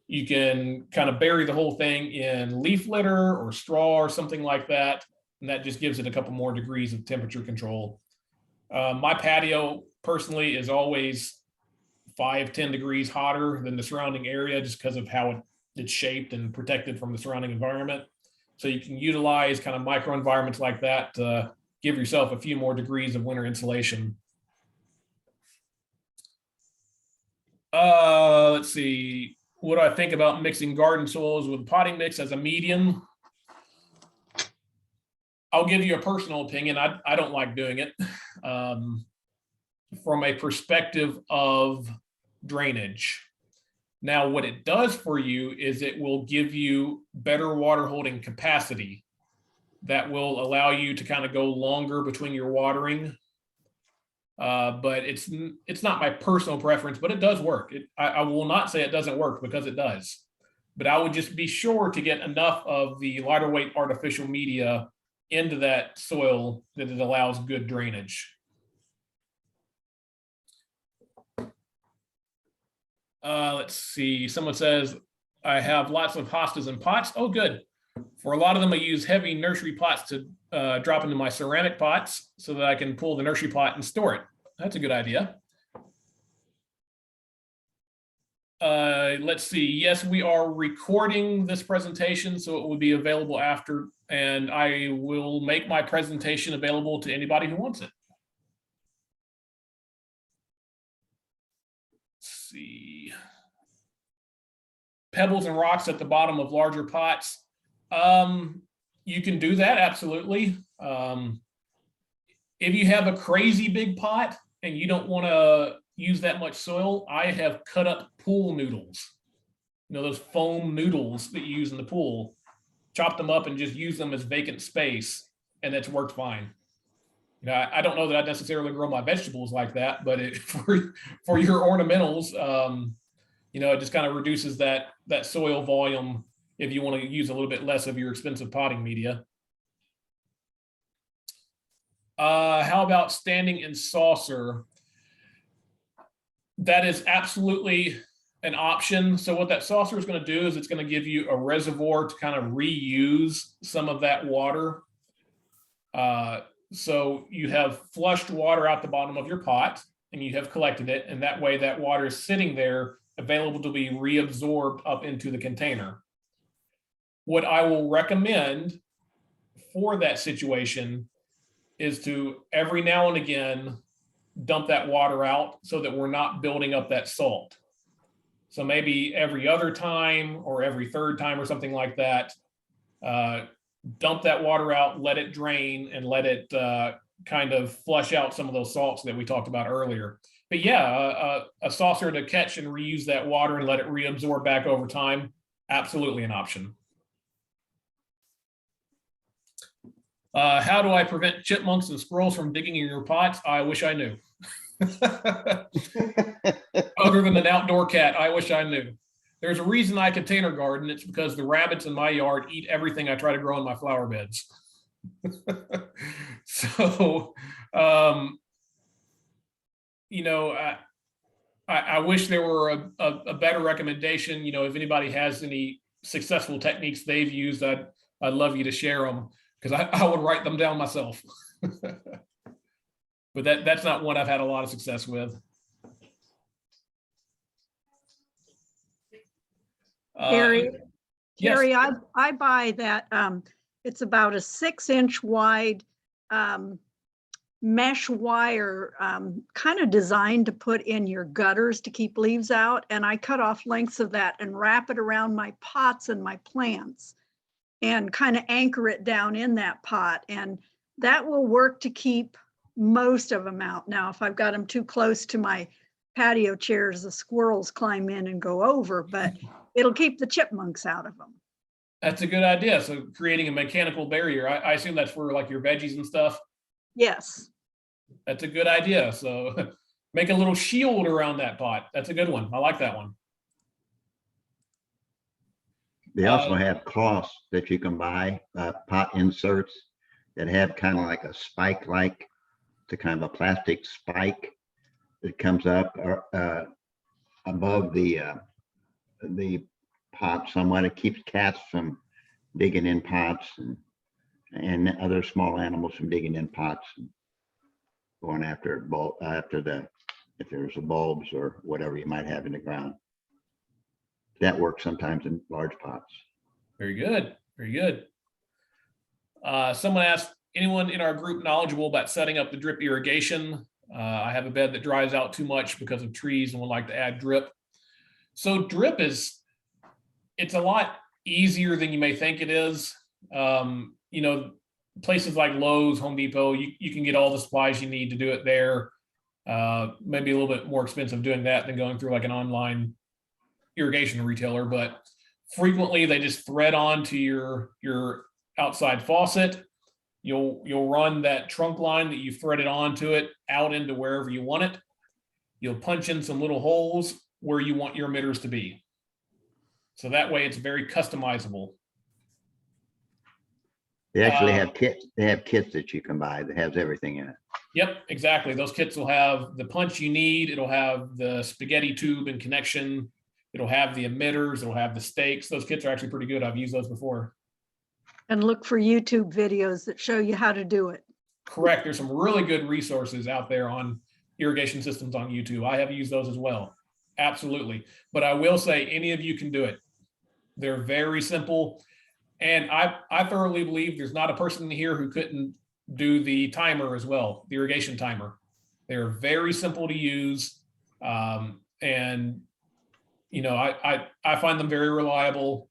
You can kind of bury the whole thing in leaf litter or straw or something like that. And that just gives it a couple more degrees of temperature control. My patio personally is always 5-10 degrees hotter than the surrounding area just because of how it's shaped and protected from the surrounding environment. So you can utilize kind of microenvironments like that to give yourself a few more degrees of winter insulation. Let's see. What do I think about mixing garden soils with potting mix as a medium? I'll give you a personal opinion. I don't like doing it from a perspective of drainage. Now, what it does for you is it will give you better water holding capacity that will allow you to kind of go longer between your watering. But it's not my personal preference, but it does work. I will not say it doesn't work because it does. But I would just be sure to get enough of the lighter weight artificial media into that soil that it allows good drainage. Let's see. Someone says, I have lots of hostas and pots. Oh, good. For a lot of them, I use heavy nursery pots to drop into my ceramic pots so that I can pull the nursery pot and store it. That's a good idea. Let's see. Yes, we are recording this presentation, so it will be available after, and I will make my presentation available to anybody who wants it. Let's see. Pebbles and rocks at the bottom of larger pots. You can do that, absolutely. If you have a crazy big pot and you don't want to use that much soil, I have cut up pool noodles. You know, those foam noodles that you use in the pool, chop them up and just use them as vacant space, and that's worked fine. You know, I don't know that I'd necessarily grow my vegetables like that, but for your ornamentals, you know, it just kind of reduces that soil volume if you want to use a little bit less of your expensive potting media. How about standing in saucer? That is absolutely an option. So what that saucer is going to do is it's going to give you a reservoir to kind of reuse some of that water. So you have flushed water out the bottom of your pot and you have collected it. And that way that water is sitting there available to be reabsorbed up into the container. What I will recommend for that situation is to every now and again dump that water out so that we're not building up that salt. So maybe every other time or every third time or something like that, dump that water out, let it drain, and let it kind of flush out some of those salts that we talked about earlier. But yeah, a saucer to catch and reuse that water and let it reabsorb back over time, absolutely an option. How do I prevent chipmunks and squirrels from digging in your pots? I wish I knew. Other than an outdoor cat, I wish I knew. There's a reason I container garden. It's because the rabbits in my yard eat everything I try to grow in my flower beds. So, you know, I wish there were a better recommendation. You know, if anybody has any successful techniques they've used, I'd love you to share them, because I would write them down myself. But that's not one I've had a lot of success with. Carey, Yes. Carey, I buy that, it's about a 6-inch wide mesh wire, kind of designed to put in your gutters to keep leaves out. And I cut off lengths of that and wrap it around my pots and my plants and kind of anchor it down in that pot. And that will work to keep most of them out. Now, if I've got them too close to my patio chairs, the squirrels climb in and go over, but it'll keep the chipmunks out of them. That's a good idea. So creating a mechanical barrier, I assume that's for like your veggies and stuff. Yes. That's a good idea. So make a little shield around that pot. That's a good one. I like that one. They also have cloths that you can buy, pot inserts that have kind of like a spike, like the kind of a plastic spike that comes up above the pot somewhat. It keeps cats from digging in pots and other small animals from digging in pots and going after if there's a bulbs or whatever you might have in the ground. That works sometimes in large pots. Very good. Very good. Someone asked, anyone in our group knowledgeable about setting up the drip irrigation? I have a bed that dries out too much because of trees and would like to add drip. So drip it's a lot easier than you may think it is. You know, places like Lowe's, Home Depot, you can get all the supplies you need to do it there. Maybe a little bit more expensive doing that than going through like an online irrigation retailer, but frequently they just thread onto your outside faucet. You'll run that trunk line that you threaded onto it out into wherever you want it. You'll punch in some little holes where you want your emitters to be. So that way it's very customizable. They actually have kits. They have kits that you can buy that has everything in it. Yep, exactly. Those kits will have the punch you need. It'll have the spaghetti tube and connection. It'll have the emitters. It'll have the stakes. Those kits are actually pretty good. I've used those before. And look for YouTube videos that show you how to do it. Correct. There's some really good resources out there on irrigation systems on YouTube. I have used those as well. Absolutely. But I will say any of you can do it. They're very simple. And I thoroughly believe there's not a person here who couldn't do the timer as well, the irrigation timer. They're very simple to use. And, you know, I find them very reliable.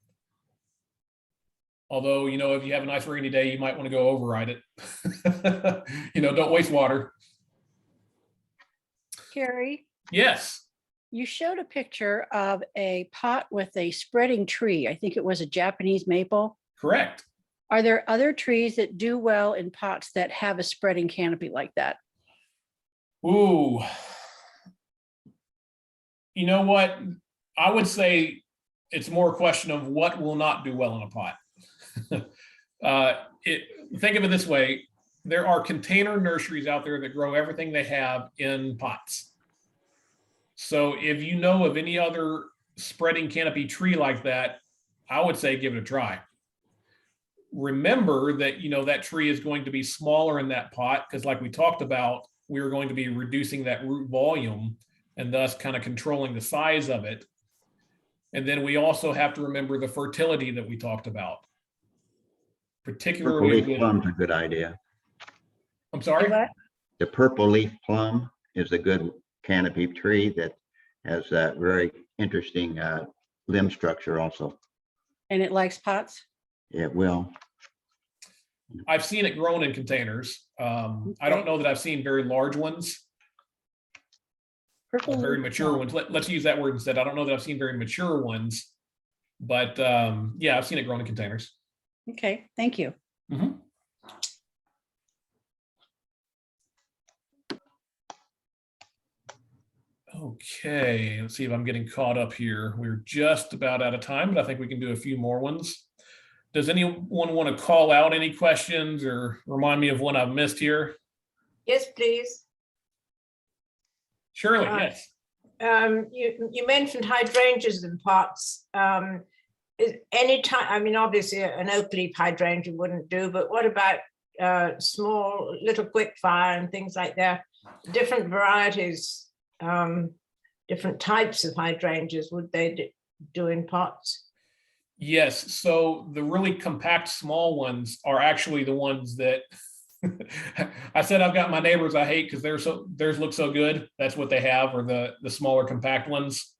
Although, if you have a nice rainy day, you might want to go override it. Don't waste water. Carrie, Yes, you showed a picture of a pot with a spreading tree. I think it was a Japanese maple. correct. Are there other trees that do well in pots that have a spreading canopy like that? Ooh. You know what? I would say it's more a question of what will not do well in a pot. Think of it this way. There are container nurseries out there that grow everything they have in pots. So if you know of any other spreading canopy tree like that, I would say give it a try. Remember that, that tree is going to be smaller in that pot because like we talked about, we are going to be reducing that root volume and thus kind of controlling the size of it. And then we also have to remember the fertility that we talked about. Purple Particularly leaf plum's a good idea. I'm sorry? What? The purple leaf plum is a good canopy tree that has that very interesting limb structure also. And it likes pots? It will. I've seen it grown in containers. I don't know that I've seen very large ones, Purple very leaf mature plum. ones. Let's use that word instead. I don't know that I've seen very mature ones, but yeah, I've seen it grown in containers. Okay, thank you. Mhm. Okay, let's see if I'm getting caught up here. We're just about out of time, but I think we can do a few more ones. Does anyone want to call out any questions or remind me of one I've missed here? Yes, please. Shirley, Right. yes. You mentioned hydrangeas in pots. Is any time, I mean, obviously an oak leaf hydrangea wouldn't do, but what about small little quick fire and things like that? Different varieties, different types of hydrangeas, would they do in pots? Yes, so the really compact small ones are actually the ones that I said I've got my neighbors I hate because theirs look so good. That's what they have, or the smaller compact ones.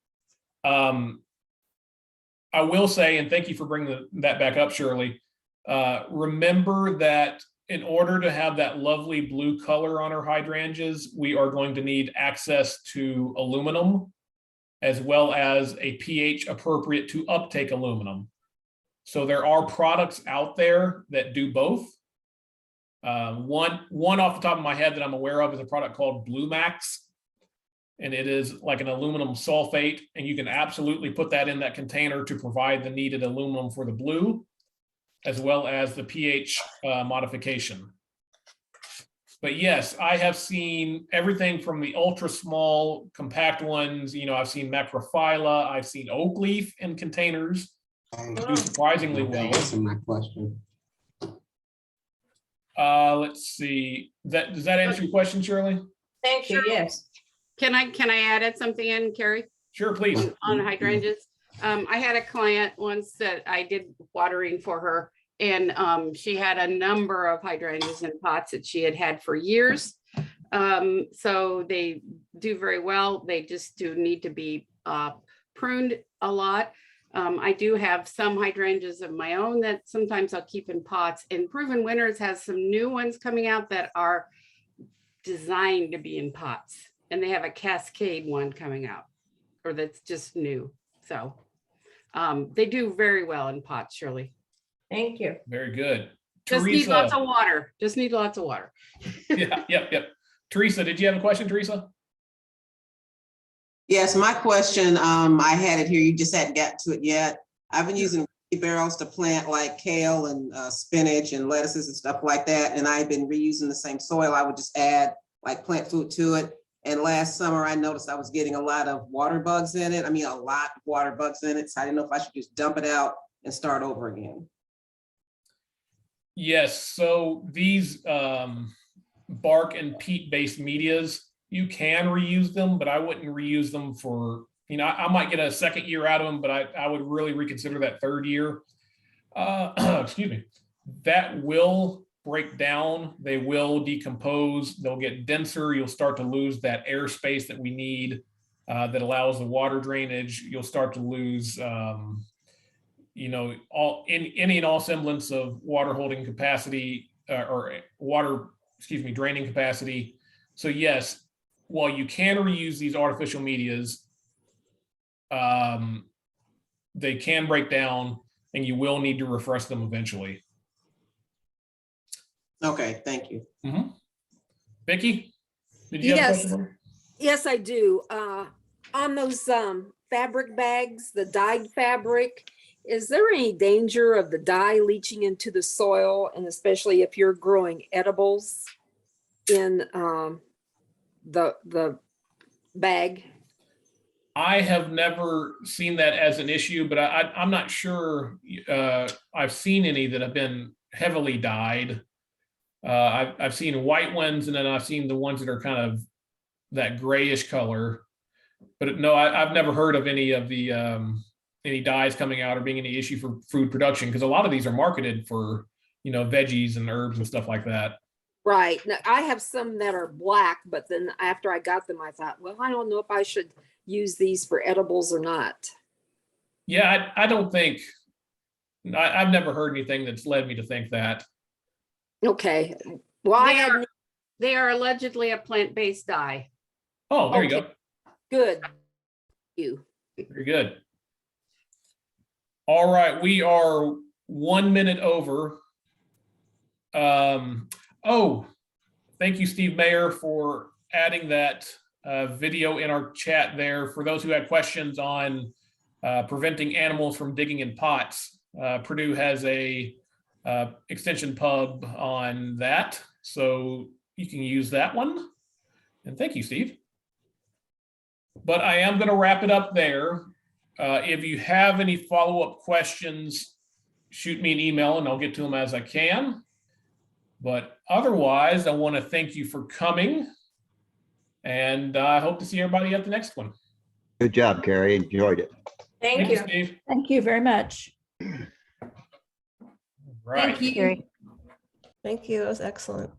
I will say, and thank you for bringing that back up, Shirley. Remember that in order to have that lovely blue color on our hydrangeas, we are going to need access to aluminum, as well as a pH appropriate to uptake aluminum. So there are products out there that do both. One off the top of my head that I'm aware of is a product called Blue Max. And it is like an aluminum sulfate, and you can absolutely put that in that container to provide the needed aluminum for the blue, as well as the pH modification. But yes, I have seen everything from the ultra small compact ones. I've seen macrophylla, I've seen oak leaf in containers do surprisingly well. Answer my question. Let's see. Does that answer your question, Shirley? Thank you, yes. Can I add something in, Carrie, Sure, please. on hydrangeas? I had a client once that I did watering for her, and she had a number of hydrangeas in pots that she had had for years. So they do very well. They just do need to be pruned a lot. I do have some hydrangeas of my own that sometimes I'll keep in pots, and Proven Winners has some new ones coming out that are designed to be in pots, and they have a Cascade one coming out, or that's just new. So they do very well in pots, Shirley. Thank you. Very good. Just need lots of water. Just need lots of water. Yeah, yep. Teresa, did you have a question, Teresa? Yes, my question, I had it here, you just hadn't gotten to it yet. I've been using barrels to plant like kale and spinach and lettuces and stuff like that. And I've been reusing the same soil. I would just add like plant food to it. And last summer, I noticed I was getting a lot of water bugs in it. I mean, a lot of water bugs in it. So I didn't know if I should just dump it out and start over again. Yes, so these bark and peat-based medias, you can reuse them, but I wouldn't reuse them for, I might get a second year out of them, but I would really reconsider that third year. Excuse me. That will break down. They will decompose. They'll get denser. You'll start to lose that airspace that we need that allows the water drainage. You'll start to lose, any and all semblance of water holding capacity or water, draining capacity. So yes, while you can reuse these artificial medias, they can break down and you will need to refresh them eventually. Okay, thank you. Vicki, did you have a Yes, question? yes, I do. On those fabric bags, the dyed fabric, is there any danger of the dye leaching into the soil, and especially if you're growing edibles in the bag? I have never seen that as an issue, but I'm not sure I've seen any that have been heavily dyed. I've seen white ones, and then I've seen the ones that are kind of that grayish color. But no, I've never heard of any of the any dyes coming out or being any issue for food production, because a lot of these are marketed for veggies and herbs and stuff like that. Right. Now, I have some that are black, but then after I got them, I thought, well, I don't know if I should use these for edibles or not. Yeah, I don't think I've never heard anything that's led me to think that. Okay. Well, They are allegedly a plant-based dye. Oh, there you Okay. go. Good. Thank you. Very good. All right, we are 1 minute over. Oh, thank you, Steve Mayer, for adding that video in our chat there. For those who had questions on preventing animals from digging in pots, Purdue has a extension pub on that, so you can use that one. And thank you, Steve. But I am going to wrap it up there. If you have any follow-up questions, shoot me an email and I'll get to them as I can. But otherwise, I want to thank you for coming, and I hope to see everybody at the next one. Good job, Carey. Enjoyed it. Thank you. Steve. Thank you very much. Right. Carey. Thank you. That was excellent.